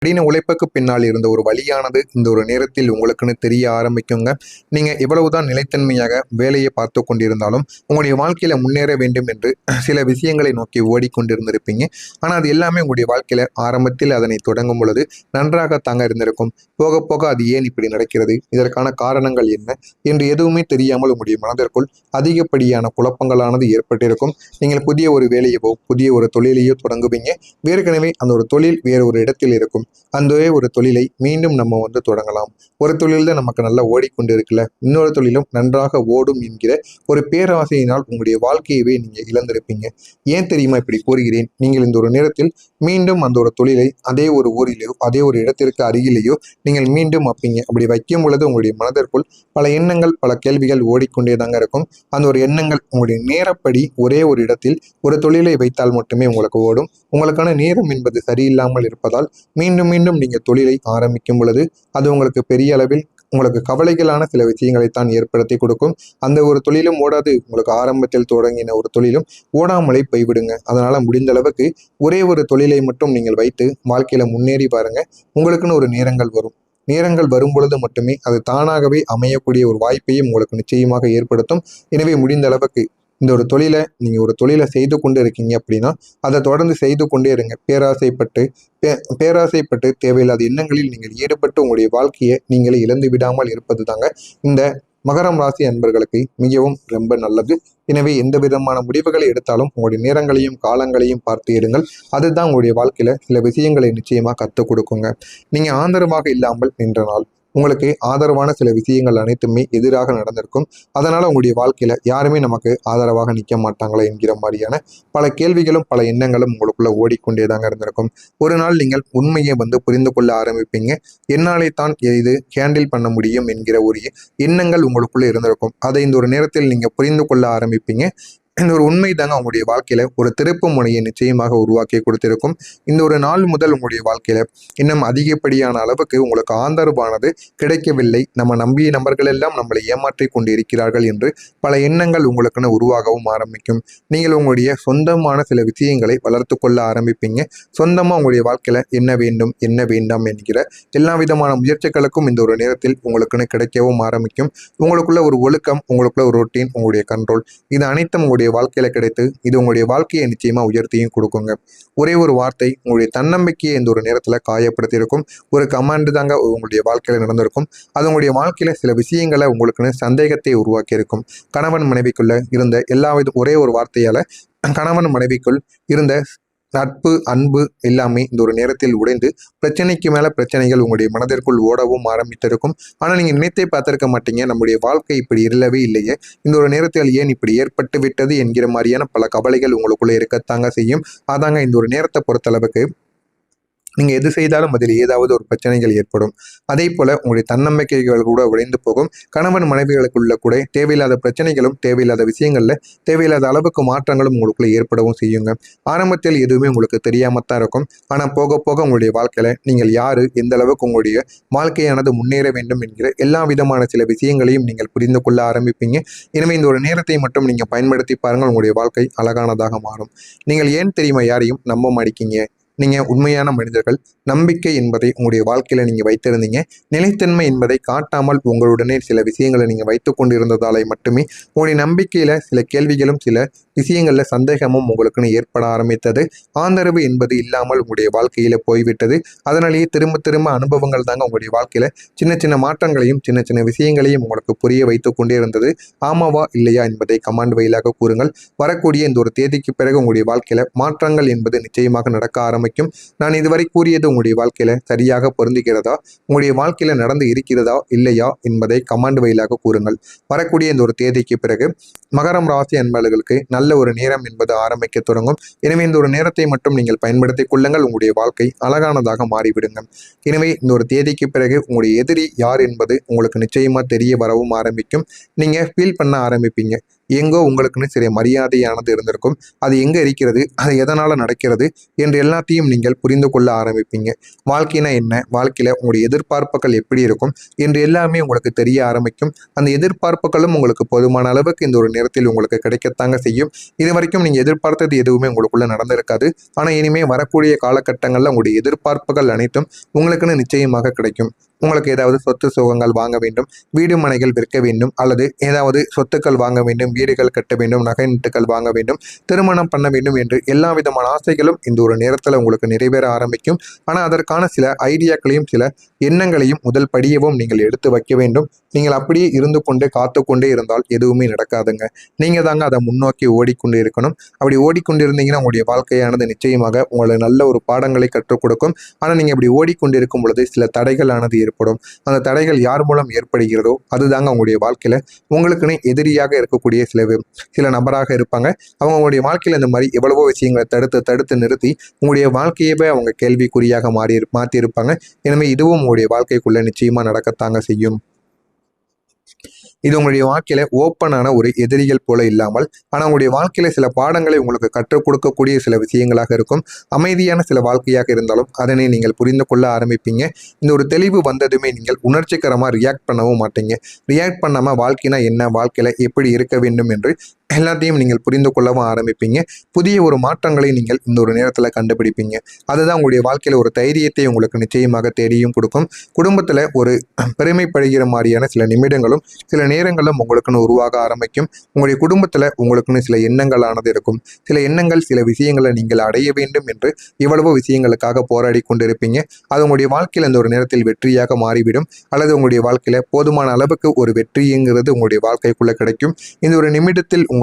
கடின உழைப்புக்கு பின்னால் இருந்த ஒரு வழியானது இந்த ஒரு நேரத்தில் உங்களுக்குன்னு தெரிய ஆரம்பிக்குங்க. நீங்கள் எவ்வளவுதான் நிலைத்தன்மையாக வேலையை பார்த்து கொண்டிருந்தாலும் உங்களுடைய வாழ்க்கையில் முன்னேற வேண்டும் என்று சில விஷயங்களை நோக்கி ஓடிக்கொண்டிருந்திருப்பீங்க. ஆனால் அது எல்லாமே உங்களுடைய வாழ்க்கையில் ஆரம்பத்தில் அதனை தொடங்கும் பொழுது நன்றாகத்தாங்க இருந்திருக்கும். போக போக அது ஏன் இப்படி நடக்கிறது, இதற்கான காரணங்கள் என்ன என்று எதுவுமே தெரியாமல் உங்களுடைய மனதிற்குள் அதிகப்படியான குழப்பங்களானது ஏற்பட்டிருக்கும். நீங்கள் புதிய ஒரு வேலையவோ புதிய ஒரு தொழிலையோ தொடங்குவீங்க. ஏற்கனவே அந்த ஒரு தொழில் வேறு ஒரு இடத்தில் இருக்கும். அந்த ஒரு தொழிலை மீண்டும் நம்ம தொடங்கலாம். ஒரு தொழில் தான் நமக்கு நல்லா ஓடிக்கொண்டு இருக்குல்ல, இன்னொரு தொழிலும் நன்றாக ஓடும் என்கிற ஒரு பேராசையினால் உங்களுடைய வாழ்க்கையவே நீங்கள் இழந்திருப்பீங்க. ஏன் தெரியுமா இப்படி கூறுகிறேன்? நீங்கள் இந்த ஒரு நேரத்தில் மீண்டும் அந்த ஒரு தொழிலை அதே ஒரு ஊரிலேயோ அதே ஒரு இடத்திற்கு அருகிலேயோ நீங்கள் மீண்டும் வைப்பீங்க. அப்படி வைக்கும் பொழுது உங்களுடைய மனதிற்குள் பல எண்ணங்கள் பல கேள்விகள் ஓடிக்கொண்டே தாங்க இருக்கும். அந்த ஒரு எண்ணங்கள் உங்களுடைய நேரப்படி ஒரே ஒரு இடத்தில் ஒரு தொழிலை வைத்தால் மட்டுமே உங்களுக்கு ஓடும். உங்களுக்கான நேரம் என்பது சரியில்லாமல் இருப்பதால் மீண்டும் மீண்டும் நீங்கள் தொழிலை ஆரம்பிக்கும் பொழுது அது உங்களுக்கு பெரிய அளவில் உங்களுக்கு கவலைகளான சில விஷயங்களைத்தான் ஏற்படுத்தி கொடுக்கும். அந்த ஒரு தொழிலும் ஓடாது, உங்களுக்கு ஆரம்பத்தில் தொடங்கின ஒரு தொழிலும் ஓடாமலே போய்விடுங்க. அதனால முடிந்த அளவுக்கு ஒரே ஒரு தொழிலை மட்டும் நீங்கள் வைத்து வாழ்க்கையில முன்னேறி பாருங்க. உங்களுக்குன்னு ஒரு நேரங்கள் வரும். நேரங்கள் வரும் பொழுது மட்டுமே அது தானாகவே அமையக்கூடிய ஒரு வாய்ப்பையும் உங்களுக்கு நிச்சயமாக ஏற்படுத்தும். எனவே முடிந்த அளவுக்கு இந்த ஒரு தொழிலை நீங்கள் ஒரு தொழிலை செய்து கொண்டு இருக்கீங்க அப்படின்னா அதை தொடர்ந்து செய்து கொண்டே இருங்க. பேராசைப்பட்டு தேவையில்லாத எண்ணங்களில் நீங்கள் ஈடுபட்டு உங்களுடைய வாழ்க்கையை நீங்களே இழந்து விடாமல் இருப்பது தாங்க இந்த மகரம் ராசி அன்பர்களுக்கு மிகவும் ரொம்ப நல்லது. எனவே எந்த விதமான முடிவுகளை எடுத்தாலும் உங்களுடைய நேரங்களையும் காலங்களையும் பார்த்து எடுங்கள். அதுதான் உங்களுடைய வாழ்க்கையில சில விஷயங்களை நிச்சயமா கற்றுக் கொடுக்குங்க. நீங்க ஆதரவாக இல்லாமல் நின்ற நாள் உங்களுக்கு ஆதரவான சில விஷயங்கள் அனைத்துமே எதிராக நடந்திருக்கும். அதனால உங்களுடைய வாழ்க்கையில யாருமே நமக்கு ஆதரவாக நிற்க மாட்டாங்களா என்கிற மாதிரியான பல கேள்விகளும் பல எண்ணங்களும் உங்களுக்குள்ள ஓடிக்கொண்டேதாங்க இருந்திருக்கும். ஒரு நாள் நீங்கள் உண்மையை புரிந்து கொள்ள ஆரம்பிப்பீங்க. என்னாலே தான் இது ஹேண்டில் பண்ண முடியும் என்கிற ஒரு எண்ணங்கள் உங்களுக்குள்ள இருந்திருக்கும். அதை இந்த ஒரு நேரத்தில் நீங்க புரிந்து கொள்ள ஆரம்பிப்பீங்க. இந்த ஒரு உண்மை தாங்க உங்களுடைய வாழ்க்கையில ஒரு திருப்பு முனையை நிச்சயமாக உருவாக்கி கொடுத்திருக்கும். இந்த ஒரு நாள் முதல் உங்களுடைய வாழ்க்கையில இன்னும் அதிகப்படியான அளவுக்கு உங்களுக்கு ஆதரவானது கிடைக்கவில்லை. நம்ம நம்பிய நபர்கள் எல்லாம் நம்மளை ஏமாற்றி கொண்டு இருக்கிறார்கள் என்று பல எண்ணங்கள் உங்களுக்குன்னு உருவாகவும் ஆரம்பிக்கும். நீங்கள் உங்களுடைய சொந்தமான சில விஷயங்களை வளர்த்து கொள்ள ஆரம்பிப்பீங்க. சொந்தமா உங்களுடைய வாழ்க்கையில என்ன வேண்டும் என்ன வேண்டாம் என்கிற எல்லா விதமான முயற்சிகளுக்கும் இந்த ஒரு நேரத்தில் உங்களுக்குன்னு கிடைக்கவும் ஆரம்பிக்கும். உங்களுக்குள்ள ஒரு ஒழுக்கம், உங்களுக்குள்ள ஒரு ரொட்டீன், உங்களுடைய கண்ட்ரோல், இது அனைத்தும் உங்களுடைய வாழ்க்கையில கிடைத்து இது உங்களுடைய வாழ்க்கையை நிச்சயமா உயர்த்தியும் கொடுக்குங்க. ஒரே ஒரு வார்த்தை உங்களுடைய தன்னம்பிக்கையை இந்த ஒரு நேரத்துல காயப்படுத்தி இருக்கும். ஒரு கமாண்ட் தாங்க உங்களுடைய வாழ்க்கையில நடந்திருக்கும். அது உங்களுடைய வாழ்க்கையில சில விஷயங்களை உங்களுக்குன்னு சந்தேகத்தை உருவாக்கி இருக்கும். கணவன் மனைவிக்குள்ள இருந்த எல்லா ஒரே ஒரு வார்த்தையால கணவன் மனைவிக்குள் இருந்த நட்பு அன்பு எல்லாமே இந்த ஒரு நேரத்தில் உடைந்து பிரச்சனைக்கு மேல பிரச்சனைகள் உங்களுடைய மனதிற்குள் ஓடவும் ஆரம்பித்திருக்கும். ஆனா நீங்க நினைத்தே பார்த்திருக்க மாட்டீங்க, நம்முடைய வாழ்க்கை இப்படி இல்லவே இல்லையே, இந்த ஒரு நேரத்தில் ஏன் இப்படி ஏற்பட்டு விட்டது என்கிற மாதிரியான பல கவலைகள் உங்களுக்குள்ள இருக்கத்தாங்க செய்யும். அதாங்க இந்த ஒரு நேரத்தை பொறுத்தளவுக்கு நீங்கள் எது செய்தாலும் அதில் ஏதாவது ஒரு பிரச்சனைகள் ஏற்படும். அதே போல உங்களுடைய தன்னம்பிக்கைகள் கூட உடைந்து போகும். கணவன் மனைவிகளுக்குள்ள கூட தேவையில்லாத பிரச்சனைகளும் தேவையில்லாத விஷயங்கள்ல தேவையில்லாத அளவுக்கு மாற்றங்களும் உங்களுக்குள்ள ஏற்படவும் செய்யுங்க. ஆரம்பத்தில் எதுவுமே உங்களுக்கு தெரியாமத்தான் இருக்கும். ஆனால் போக போக உங்களுடைய வாழ்க்கையில நீங்கள் யாரு, எந்த அளவுக்கு உங்களுடைய வாழ்க்கையானது முன்னேற வேண்டும் என்கிற எல்லா விதமான சில விஷயங்களையும் நீங்கள் புரிந்து கொள்ள ஆரம்பிப்பீங்க. எனவே இந்த ஒரு நேரத்தை மட்டும் நீங்கள் பயன்படுத்தி பாருங்கள், உங்களுடைய வாழ்க்கை அழகானதாக மாறும். நீங்கள் ஏன் தெரியுமா யாரையும் நம்ப மாட்டீங்க? நீங்கள் உண்மையான மனிதர்கள். நம்பிக்கை என்பதை உங்களுடைய வாழ்க்கையில் நீங்கள் வைத்திருந்தீங்க. நிலைத்தன்மை என்பதை காட்டாமல் உங்களுடனே சில விஷயங்களை நீங்கள் வைத்து கொண்டிருந்ததாலே மட்டுமே உங்களுடைய நம்பிக்கையில் சில கேள்விகளும் சில விஷயங்களில் சந்தேகமும் உங்களுக்குன்னு ஏற்பட ஆரம்பித்தது. ஆதரவு என்பது இல்லாமல் உங்களுடைய வாழ்க்கையில் போய்விட்டது. அதனாலேயே திரும்ப திரும்ப அனுபவங்கள் தாங்க உங்களுடைய வாழ்க்கையில் சின்ன சின்ன மாற்றங்களையும் சின்ன சின்ன விஷயங்களையும் உங்களுக்கு புரிய வைத்து கொண்டே இருந்தது. ஆமாவா இல்லையா என்பதை கமாண்ட் வழியாக கூறுங்கள். வரக்கூடிய இந்த ஒரு தேதிக்கு பிறகு உங்களுடைய வாழ்க்கையில் மாற்றங்கள் என்பது நிச்சயமாக நடக்க ஆரம்பிக்கும். நான் இதுவரை கூறியது உங்களுடைய வாழ்க்கையில சரியாக பொருந்துகிறதா, உங்களுடைய வாழ்க்கையில நடந்து இருக்கிறதா இல்லையா என்பதை கமாண்ட் வழியாக கூறுங்கள். வரக்கூடிய இந்த ஒரு தேதிக்கு பிறகு மகரம் ராசி அன்பர்களுக்கு நல்ல ஒரு நேரம் என்பது ஆரம்பிக்க தொடங்கும். எனவே இந்த ஒரு நேரத்தை மட்டும் நீங்கள் பயன்படுத்திக் கொள்ளுங்கள். உங்களுடைய வாழ்க்கை அழகானதாக மாறிவிடுங்க. எனவே இந்த ஒரு தேதிக்கு பிறகு உங்களுடைய எதிரி யார் என்பது உங்களுக்கு நிச்சயமா தெரிய வரவும் ஆரம்பிக்கும். நீங்க ஃபீல் பண்ண ஆரம்பிப்பீங்க. எங்கோ உங்களுக்குன்னு சில மரியாதையானது இருந்திருக்கும். அது எங்கே இருக்கிறது, அது எதனால் நடக்கிறது என்று எல்லாத்தையும் நீங்கள் புரிந்து கொள்ள ஆரம்பிப்பீங்க. வாழ்க்கைனா என்ன, வாழ்க்கையில் உங்களுடைய எதிர்பார்ப்புகள் எப்படி இருக்கும் என்று எல்லாமே உங்களுக்கு தெரிய ஆரம்பிக்கும். அந்த எதிர்பார்ப்புகளும் உங்களுக்கு போதுமான அளவுக்கு இந்த ஒரு நேரத்தில் உங்களுக்கு கிடைக்கத்தாங்க செய்யும். இது வரைக்கும் நீங்கள் எதிர்பார்த்தது எதுவுமே உங்களுக்குள்ள நடந்திருக்காது. ஆனால் இனிமேல் வரக்கூடிய காலகட்டங்களில் உங்களுடைய எதிர்பார்ப்புகள் அனைத்தும் உங்களுக்குன்னு நிச்சயமாக கிடைக்கும். உங்களுக்கு ஏதாவது சொத்து சுகங்கள் வாங்க வேண்டும், வீடு மனைகள் விற்க வேண்டும், அல்லது ஏதாவது சொத்துக்கள் வாங்க வேண்டும், வீடுகள் கட்ட வேண்டும், நகை நட்டுகள் வாங்க வேண்டும், திருமணம் பண்ண வேண்டும் என்று எல்லா விதமான ஆசைகளும் இந்த ஒரு நேரத்தில் உங்களுக்கு நிறைவேற ஆரம்பிக்கும். ஆனால் அதற்கான சில ஐடியாக்களையும் சில எண்ணங்களையும் முதல் படியவும் நீங்கள் எடுத்து வைக்க வேண்டும். நீங்கள் அப்படியே இருந்து கொண்டே காத்து கொண்டே இருந்தால் எதுவுமே நடக்காதுங்க. நீங்கள் தாங்க அதை முன்னோக்கி ஓடிக்கொண்டு இருக்கணும். அப்படி ஓடிக்கொண்டு இருந்தீங்கன்னா உங்களுடைய வாழ்க்கையானது நிச்சயமாக உங்களை நல்ல ஒரு பாடங்களை கற்றுக் கொடுக்கும். ஆனால் நீங்கள் அப்படி ஓடிக்கொண்டு இருக்கும் பொழுது சில தடைகளானது ஏற்படும். அந்த தடைகள் யார் மூலம் ஏற்படுகிறதோ அதுதாங்க உங்களுடைய வாழ்க்கையில உங்களுக்குன்னு எதிரியாக இருக்கக்கூடிய சில நபராக இருப்பாங்க. அவங்க உங்களுடைய வாழ்க்கையில இந்த மாதிரி எவ்வளவோ விஷயங்களை தடுத்து நிறுத்தி உங்களுடைய வாழ்க்கையவே அவங்க கேள்விக்குறியாக மாற்றி இருப்பாங்க. எனவே இதுவும் உங்களுடைய வாழ்க்கைக்குள்ள நிச்சயமா நடக்கத்தாங்க செய்யும். இது உங்களுடைய வாழ்க்கையில ஓப்பனான ஒரு எதிரிகள் போல இல்லாமல், ஆனால் உங்களுடைய வாழ்க்கையில சில பாடங்களை உங்களுக்கு கற்றுக் கொடுக்கக்கூடிய சில விஷயங்களாக இருக்கும். அமைதியான சில வாழ்க்கையாக இருந்தாலும் அதனை நீங்கள் புரிந்து கொள்ள ஆரம்பிப்பீங்க. இந்த ஒரு தெளிவு வந்ததுமே நீங்கள் உணர்ச்சிகரமாக ரியாக்ட் பண்ணவும் மாட்டீங்க. ரியாக்ட் பண்ணாமல் வாழ்க்கைனா என்ன, வாழ்க்கையில எப்படி இருக்க வேண்டும் என்று எல்லாத்தையும் நீங்கள் புரிந்து கொள்ளவும் ஆரம்பிப்பீங்க. புதிய ஒரு மாற்றங்களை நீங்கள் இந்த ஒரு நேரத்தில் கண்டுபிடிப்பீங்க. அதுதான் உங்களுடைய வாழ்க்கையில் ஒரு தைரியத்தை உங்களுக்கு நிச்சயமாக தேடியும் கொடுக்கும். குடும்பத்தில் ஒரு பெருமைப்படுகிற மாதிரியான சில நிமிடங்களும் சில நேரங்களும் உங்களுக்குன்னு உருவாக ஆரம்பிக்கும். உங்களுடைய குடும்பத்தில் உங்களுக்குன்னு சில எண்ணங்களானது இருக்கும். சில எண்ணங்கள், சில விஷயங்களை நீங்கள் அடைய வேண்டும் என்று இவ்வளவு விஷயங்களுக்காக போராடி கொண்டிருப்பீங்க. அது உங்களுடைய வாழ்க்கையில் இந்த ஒரு நேரத்தில் வெற்றியாக மாறிவிடும். அல்லது உங்களுடைய வாழ்க்கையில் போதுமான அளவுக்கு ஒரு வெற்றிங்கிறது உங்களுடைய வாழ்க்கைக்குள்ள கிடைக்கும். இந்த ஒரு நிமிடத்தில் உங்களுடைய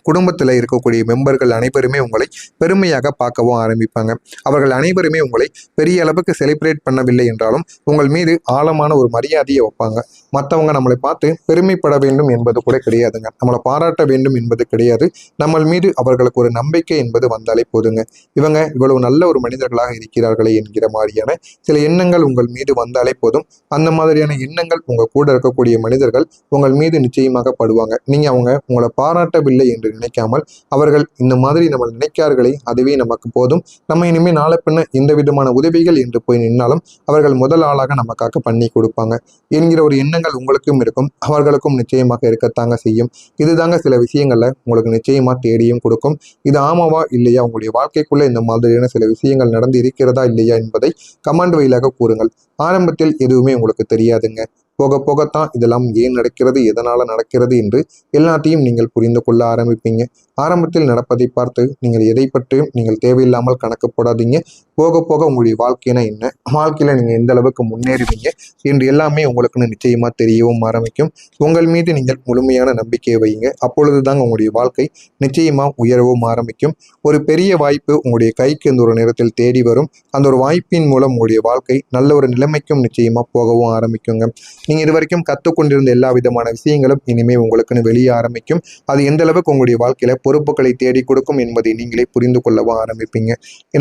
குடும்பத்தில் இருக்கக்கூடிய மெம்பர்கள் அனைவருமே உங்களை பெருமையாக பார்க்கவும் ஆரம்பிப்பாங்க. அவர்கள் அனைவருமே உங்களை பெரிய அளவுக்கு செலிப்ரேட் பண்ணவில்லை என்றாலும் உங்கள் மீது ஆழமான ஒரு மரியாதையை வைப்பாங்க. மற்றவங்க நம்மளை பார்த்து பெருமைப்பட வேண்டும் என்பது கூட கிடையாதுங்க. நம்மளை பாராட்ட வேண்டும் என்பது கிடையாது. நம்ம மீது அவர்களுக்கு ஒரு நம்பிக்கை என்பது வந்தாலே போதுங்க. இவங்க இவ்வளவு நல்ல ஒரு மனிதர்களாக இருக்கிறார்களே என்கிற மாதிரியான சில எண்ணங்கள் உங்கள் மீது வந்தாலே போதும். அந்த மாதிரியான எண்ணங்கள் உங்க கூட இருக்கக்கூடிய மனிதர்கள் உங்கள் மீது நிச்சயமாக படுவாங்க. நீங்க உங்களை பாராட்டவில்லை என்று நினைக்காமல் அவர்கள் இந்த மாதிரி நம்ம நினைக்கிறார்களே அதுவே நமக்கு போதும். நம்ம இனிமேல் நாளை பின்ன எந்த விதமான உதவிகள் என்று போய் நின்னாலும் அவர்கள் முதல் ஆளாக நமக்காக பண்ணி கொடுப்பாங்க என்கிற ஒரு எண்ணங்கள் உங்களுக்கும் இருக்கும். அவர்களுக்கும் நிச்சயமாக இருக்கத்தாங்க செய்யும். இதுதாங்க சில விஷயங்கள்ல உங்களுக்கு நிச்சயமா தேடியும் கொடுக்கும். இது ஆமாவா இல்லையா, உங்களுடைய வாழ்க்கைக்குள்ள இந்த மாதிரியான சில விஷயங்கள் நடந்து இருக்கிறதா இல்லையா என்பதை கமெண்ட் வழியாக கூறுங்கள். ஆரம்பத்தில் எதுவுமே உங்களுக்கு தெரியாதுங்க. போக போகத்தான் இதெல்லாம் ஏன் நடக்கிறது, எதனால நடக்கிறது என்று எல்லாத்தையும் நீங்கள் புரிந்து கொள்ள ஆரம்பிப்பீங்க. ஆரம்பத்தில் நடப்பதை பார்த்து நீங்கள் எதை பற்றியும் நீங்கள் தேவையில்லாமல் கணக்கு போடாதீங்க. போக போக உங்களுடைய வாழ்க்கைனா என்ன, வாழ்க்கையில நீங்க எந்த அளவுக்கு முன்னேறுவீங்க என்று எல்லாமே உங்களுக்குன்னு நிச்சயமா தெரியவும் ஆரம்பிக்கும். உங்கள் மீது நீங்கள் முழுமையான நம்பிக்கையை வையுங்க. அப்பொழுதுதாங்க உங்களுடைய வாழ்க்கை நிச்சயமா உயரவும் ஆரம்பிக்கும். ஒரு பெரிய வாய்ப்பு உங்களுடைய கைக்கு இந்த ஒரு நேரத்தில் தேடி வரும். அந்த ஒரு வாய்ப்பின் மூலம் உங்களுடைய வாழ்க்கை நல்ல ஒரு நிலைமைக்கும் நிச்சயமா போகவும் ஆரம்பிக்குங்க. நீங்க இது வரைக்கும் கற்றுக்கொண்டிருந்த எல்லா விதமான விஷயங்களும் இனிமே உங்களுக்குன்னு வெளியே ஆரம்பிக்கும். அது எந்த அளவுக்கு உங்களுடைய வாழ்க்கையில பொறுப்புகளை தேடி கொடுக்கும் என்பதை நீங்களே புரிந்து கொள்ளவும் ஆரம்பிப்பீங்க.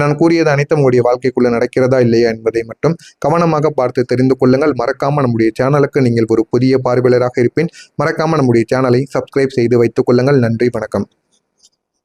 நான் கூறியது அனைத்தும் உங்களுடைய வாழ்க்கைக்குள்ள நடக்கிறதா இல்லையா என்பதை மட்டும் கவனமாக பார்த்து தெரிந்து கொள்ளுங்கள். மறக்காம நம்முடைய சேனலுக்கு நீங்கள் ஒரு புதிய பார்வையாளராக இருப்பேன். மறக்காம நம்முடைய சேனலை சப்ஸ்கிரைப் செய்து வைத்துக் கொள்ளுங்கள். நன்றி, வணக்கம்.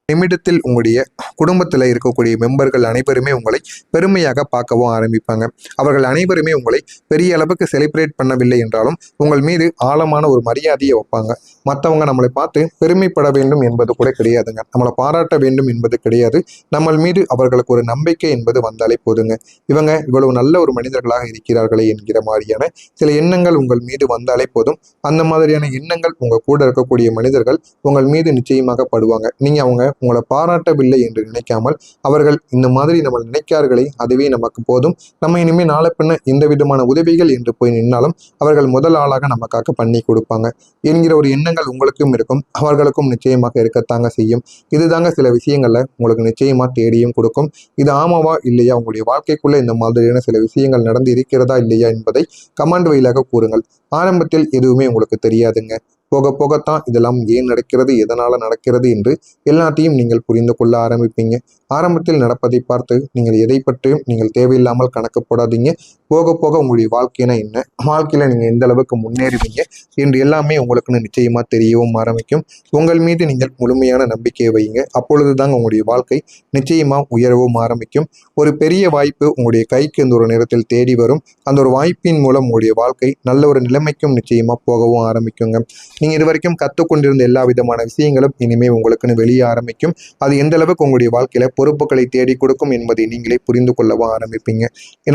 நிமிடத்தில் உங்களுடைய குடும்பத்தில் இருக்கக்கூடிய மெம்பர்கள் அனைவருமே உங்களை பெருமையாக பார்க்கவும் ஆரம்பிப்பாங்க. அவர்கள் அனைவருமே உங்களை பெரிய அளவுக்கு செலிப்ரேட் பண்ணவில்லை என்றாலும் உங்கள் மீது ஆழமான ஒரு மரியாதையை வைப்பாங்க. மற்றவங்க நம்மளை பார்த்து பெருமைப்பட வேண்டும் என்பது கூட கிடையாதுங்க. நம்மளை பாராட்ட வேண்டும் என்பது கிடையாது. நம்ம மீது அவர்களுக்கு ஒரு நம்பிக்கை என்பது வந்தாலே போதுங்க. இவங்க இவ்வளவு நல்ல ஒரு மனிதர்களாக இருக்கிறார்களே என்கிற மாதிரியான சில எண்ணங்கள் உங்கள் மீது வந்தாலே போதும். அந்த மாதிரியான எண்ணங்கள் உங்க கூட இருக்கக்கூடிய மனிதர்கள் உங்கள் மீது நிச்சயமாக படுவாங்க. நீங்க உங்களை பாராட்டவில்லை என்று நினைக்காமல் அவர்கள் இந்த மாதிரி நம்ம நினைக்கிறார்களே அதுவே நமக்கு போதும். நம்ம இனிமேல் நாளை பின்ன எந்த விதமான உதவிகள் என்று போய் நின்னாலும் அவர்கள் முதல் ஆளாக நமக்காக பண்ணி கொடுப்பாங்க என்கிற ஒரு எண்ணங்கள் உங்களுக்கும் இருக்கும். அவர்களுக்கும் நிச்சயமாக இருக்கத்தாங்க செய்யும். இதுதாங்க சில விஷயங்கள்ல உங்களுக்கு நிச்சயமா தேடியும் கொடுக்கும். இது ஆமாவா இல்லையா, உங்களுடைய வாழ்க்கைக்குள்ள இந்த மாதிரியான சில விஷயங்கள் நடந்து இருக்கிறதா இல்லையா என்பதை கமெண்ட் வழியாக கூறுங்கள். ஆரம்பத்தில் எதுவுமே உங்களுக்கு தெரியாதுங்க. போக போகத்தான் இதெல்லாம் ஏன் நடக்கிறது, எதனால நடக்கிறது என்று எல்லாத்தையும் நீங்கள் புரிந்து கொள்ள ஆரம்பிப்பீங்க. ஆரம்பத்தில் நடப்பதை பார்த்து நீங்கள் எதை பற்றியும் நீங்கள் தேவையில்லாமல் கணக்கு போடாதீங்க. போக போக உங்களுடைய வாழ்க்கைனா என்ன, வாழ்க்கையில் நீங்கள் எந்த அளவுக்கு முன்னேறுவீங்க என்று எல்லாமே உங்களுக்குன்னு நிச்சயமாக தெரியவும் ஆரம்பிக்கும். உங்கள் மீது நீங்கள் முழுமையான நம்பிக்கையை வைங்க. அப்பொழுது தாங்க உங்களுடைய வாழ்க்கை நிச்சயமாக உயரவும் ஆரம்பிக்கும். ஒரு பெரிய வாய்ப்பு உங்களுடைய கைக்கு இந்த ஒரு நேரத்தில் தேடி வரும். அந்த ஒரு வாய்ப்பின் மூலம் உங்களுடைய வாழ்க்கை நல்ல ஒரு நிலைமைக்கும் நிச்சயமாக போகவும் ஆரம்பிக்குங்க. நீங்கள் இது வரைக்கும் கற்றுக்கொண்டிருந்த எல்லா விதமான விஷயங்களும் இனிமேல் உங்களுக்குன்னு வெளியே ஆரம்பிக்கும். அது எந்த அளவுக்கு உங்களுடைய வாழ்க்கையில் பொறுப்புகளை தேடி கொடுக்கும் என்பதை நீங்களே புரிந்து கொள்ளவும் ஆரம்பிப்பீங்க.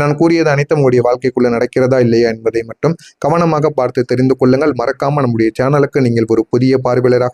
நான் கூறியது அனைத்தும் உங்களுடைய வாழ்க்கைக்குள்ள நடக்கிறதா இல்லையா என்பதை மட்டும் கவனமாக பார்த்து தெரிந்து கொள்ளுங்கள். மறக்காம நம்முடைய சேனலுக்கு நீங்கள் ஒரு புதிய பார்வையாளராக